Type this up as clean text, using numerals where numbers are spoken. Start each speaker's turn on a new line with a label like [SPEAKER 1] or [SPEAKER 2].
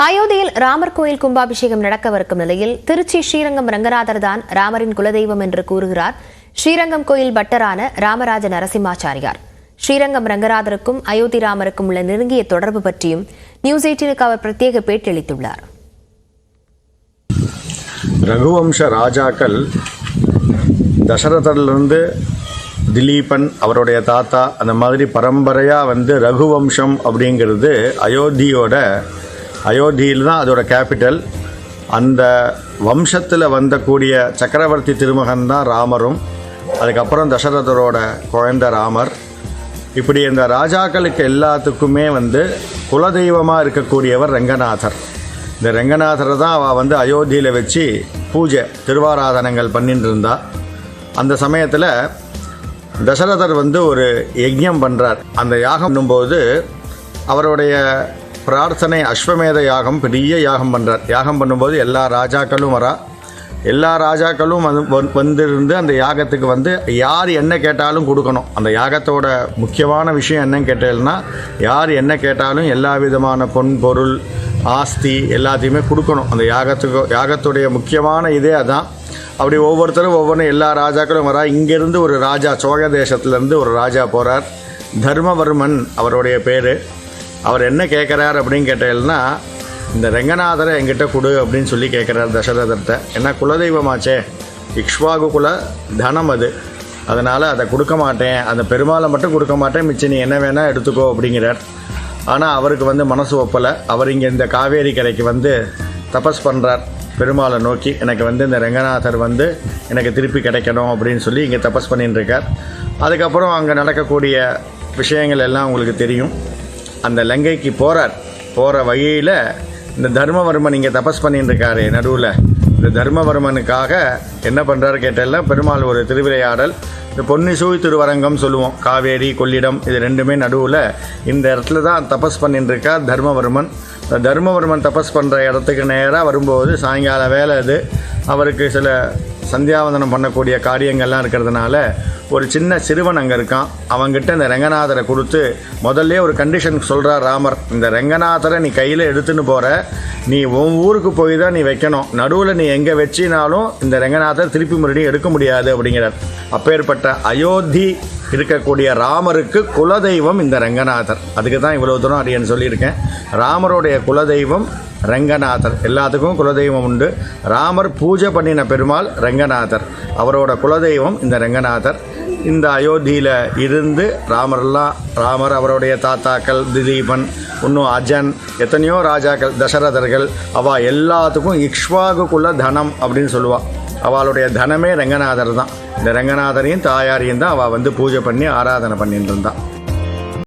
[SPEAKER 1] அயோத்தியில் ராமர் கோயில் கும்பாபிஷேகம் நடக்கவிருக்கும் நிலையில் திருச்சி ஸ்ரீரங்கம் ரங்கநாதர் தான் ராமரின் குலதெய்வம் என்று கூறுகிறார் ஸ்ரீரங்கம் கோயில் பட்டரான ராமராஜ நரசிம்மாச்சாரியார். ஸ்ரீரங்கம் ரங்கநாதருக்கும் அயோத்தி ராமருக்கும் உள்ள நெருங்கிய தொடர்பு பற்றியும் நியூஸ் 18க்கு அவர் பிரத்யேக பேட்டியளித்துள்ளார்.
[SPEAKER 2] ரகுவம்ச ராஜாக்கள் தசரதரிலிருந்து திலீபன் அவருடைய தாத்தா அந்த மாதிரி பரம்பரையாக ரகுவம்சம் அப்படிங்கிறது அயோத்தியில் தான் அதோட கேபிட்டல். அந்த வம்சத்தில் வந்தக்கூடிய சக்கரவர்த்தி திருமகன் தான் ராமரும், அதுக்கப்புறம் தசரதரோட குழந்தை ராமர். இப்படி இந்த ராஜாக்களுக்கு எல்லாத்துக்குமே குலதெய்வமாக இருக்கக்கூடியவர் ரங்கநாதர். இந்த ரங்கநாதரை தான் அவள் அயோத்தியில் வச்சு பூஜை திருவாராதனங்கள் பண்ணிட்டு இருந்தா. அந்த சமயத்தில் தசரதர் ஒரு யஜ்ஞம் பண்ணுறார். அந்த யாகம் பண்ணும்போது அவருடைய பிரார்த்தனை அஸ்வமேத யாகம், பெரிய யாகம் பண்ணுறார். யாகம் பண்ணும்போது எல்லா ராஜாக்களும் எல்லா ராஜாக்களும் வந்திருந்து அந்த யாகத்துக்கு யார் என்ன கேட்டாலும் கொடுக்கணும். அந்த யாகத்தோட முக்கியமான விஷயம் என்னன்னு கேட்டேன்னா, யார் என்ன கேட்டாலும் எல்லா விதமான பொன் பொருள் ஆஸ்தி எல்லாத்தையுமே கொடுக்கணும். அந்த யாகத்துடைய முக்கியமான இதே அதான். அப்படி ஒவ்வொருத்தரும் ஒவ்வொன்றும் எல்லா ராஜாக்களும் இங்கேருந்து ஒரு ராஜா, சோழ தேசத்துலேருந்து ஒரு ராஜா போகிறார். தர்மவர்மன் அவருடைய பேர். அவர் என்ன கேட்குறார் அப்படின்னு கேட்டேன்னா, இந்த ரங்கநாதரை எங்கிட்ட கொடு அப்படின்னு சொல்லி கேட்குறார் தசரதர்கிட்ட. ஏன்னா குலதெய்வமாச்சே, இக்ஷ்வாகு குல தனம் அது, அதனால் அதை கொடுக்க மாட்டேன், அந்த பெருமாளை மட்டும் கொடுக்க மாட்டேன், மிச்சம் நீ என்ன வேணால் எடுத்துக்கோ அப்படிங்கிறார். ஆனால் அவருக்கு மனசு ஒப்பலை. அவர் இங்கே இந்த காவேரி கரைக்கு தபஸ் பண்ணுறார் பெருமாளை நோக்கி. எனக்கு இந்த ரங்கநாதர் எனக்கு திருப்பி கிடைக்கணும் அப்படின்னு சொல்லி இங்கே தபஸ் பண்ணின்னு இருக்கார். அதுக்கப்புறம் அங்கே நடக்கக்கூடிய விஷயங்கள் எல்லாம் உங்களுக்கு தெரியும். அந்த லங்கைக்கு போகிற வழியில் இந்த தர்மவர்மன் இங்கே தபஸ் பண்ணிட்டு இருக்காரு நடுவில். இந்த தர்மவர்மனுக்காக என்ன பண்ணுறாரு கேட்டேன்னா, பெருமாள் ஒரு திருவிளையாடல், இந்த பொன்னிசூழ் திருவரங்கம் சொல்லுவோம், காவேரி கொள்ளிடம் இது ரெண்டுமே நடுவில் இந்த இடத்துல தான் தபஸ் பண்ணிட்டு இருக்கார் தர்மவர்மன். தர்மவர்மன் தபஸ் பண்ணுற இடத்துக்கு நேராக வரும்போது சாயங்கால வேலை அது, அவருக்கு சில சந்தியாவந்தனம் பண்ணக்கூடிய காரியங்கள்லாம் இருக்கிறதுனால ஒரு சின்ன சிறுவன் அங்கே இருக்கான். அவங்ககிட்ட இந்த ரங்கநாதரை கொடுத்து முதல்ல ஒரு கண்டிஷன் சொல்கிறார் ராமர். இந்த ரங்கநாதரை நீ கையில் எடுத்துன்னு போகிற, நீ உன் ஊருக்கு போய் தான் நீ வைக்கணும், நடுவில் நீ எங்கே வச்சினாலும் இந்த ரங்கநாதர் திருப்பி மறுபடியும் எடுக்க முடியாது அப்படிங்கிறார். அப்பேற்பட்ட அயோத்தி இருக்கக்கூடிய ராமருக்கு குலதெய்வம் இந்த ரங்கநாதர். அதுக்கு தான் இவ்வளோ தூரம் அடியன்னு சொல்லியிருக்கேன். ராமருடைய குலதெய்வம் ரங்கநாதர். எல்லாத்துக்கும் குலதெய்வம் உண்டு. ராமர் பூஜை பண்ணின பெருமாள் ரங்கநாதர், அவரோட குலதெய்வம் இந்த ரங்கநாதர். இந்த அயோத்தியில் இருந்து ராமர் அவருடைய தாத்தாக்கள் திலீபன், இன்னும் அஜன், எத்தனையோ ராஜாக்கள், தசரதர்கள், அவள் எல்லாத்துக்கும் இக்ஷ்வாகு குல தனம் அப்படின்னு சொல்லுவாள். அவளுடைய தனமே ரங்கநாதர் தான். இந்த ரங்கநாதரையும் தாயாரையும் தான் அவள் பூஜை பண்ணி ஆராதனை பண்ணிட்டு இருந்தான்.